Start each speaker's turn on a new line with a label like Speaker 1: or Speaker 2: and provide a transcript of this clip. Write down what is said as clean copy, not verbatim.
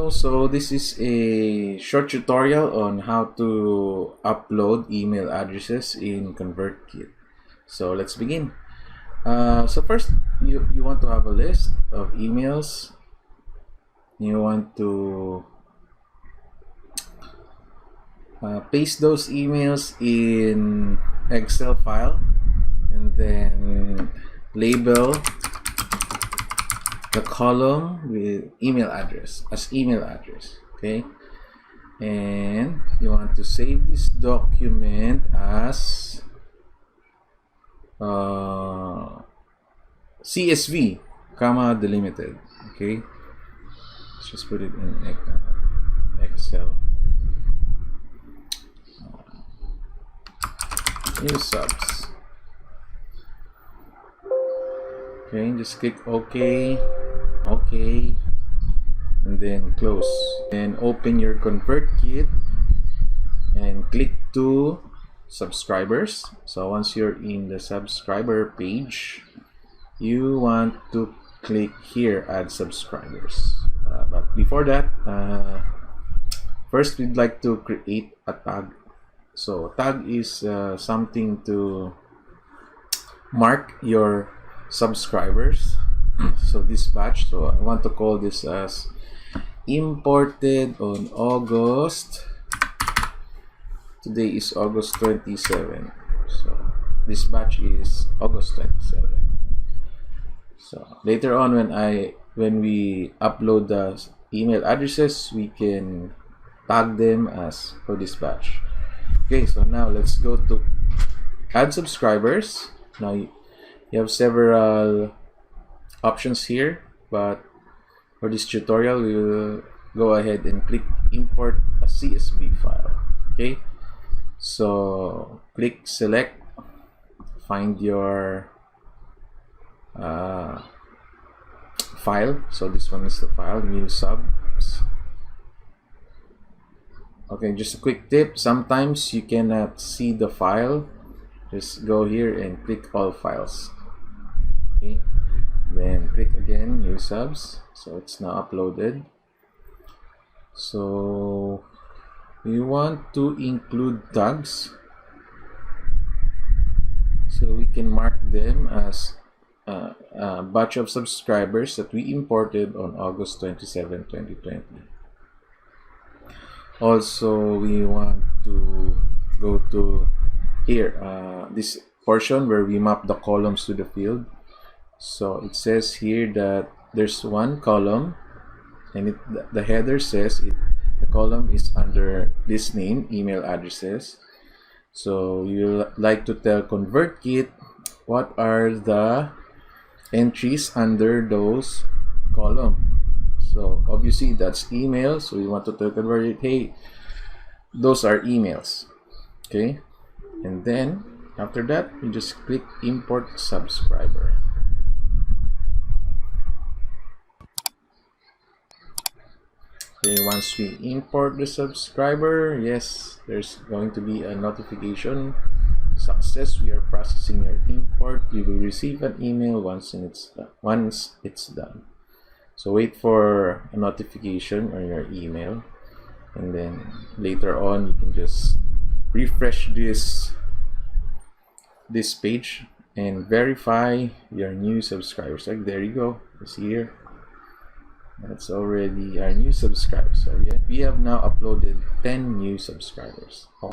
Speaker 1: Hello, so this is a short tutorial on how to upload email addresses in Convertkit. So let's begin. So first, you want to have a list of emails. You want to paste those emails in Excel file and then label the column with email address as email address. Okay, and you want to save this document as CSV, comma delimited. Okay, let's just put it in Excel. New subs. Okay, just click OK, and then close. And open your Convertkit and click to subscribers. So once you're in the subscriber page, you want to click here, add subscribers. But before that, first we'd like to create a tag. So tag is something to mark your subscribers. So this batch, so I want to call this as imported on August. Today is August 27, so this batch is August 27. So later on, when we upload the email addresses, we can tag them as for this batch. Okay, so now let's go to add subscribers. Now you have several options here, but for this tutorial we will go ahead and click import a CSV file. Okay, so click select, find your file. So this one is the file, new subs. Okay, just a quick tip, sometimes you cannot see the file. Just go here and click all files. Okay, then click again, new subs. So it's now uploaded. So we want to include tags, so we can mark them as a batch of subscribers that we imported on August 27, 2020. Also, we want to go to here, this portion where we map the columns to the field. So it says here that there's one column, and the header says the column is under this name, email addresses. So you like to tell Convertkit what are the entries under those columns. So obviously that's email, so we want to tell Convertkit, hey, those are emails. Okay, and then after that you just click import subscriber. Okay, once we import the subscriber, yes, there's going to be a notification, success, we are processing your import. You will receive an email once it's done. So wait for a notification on your email, and then later on you can just refresh this page and verify your new subscribers. Like, there you go, it's here. That's already our new subscribers. So we have now uploaded 10 new subscribers. Oh.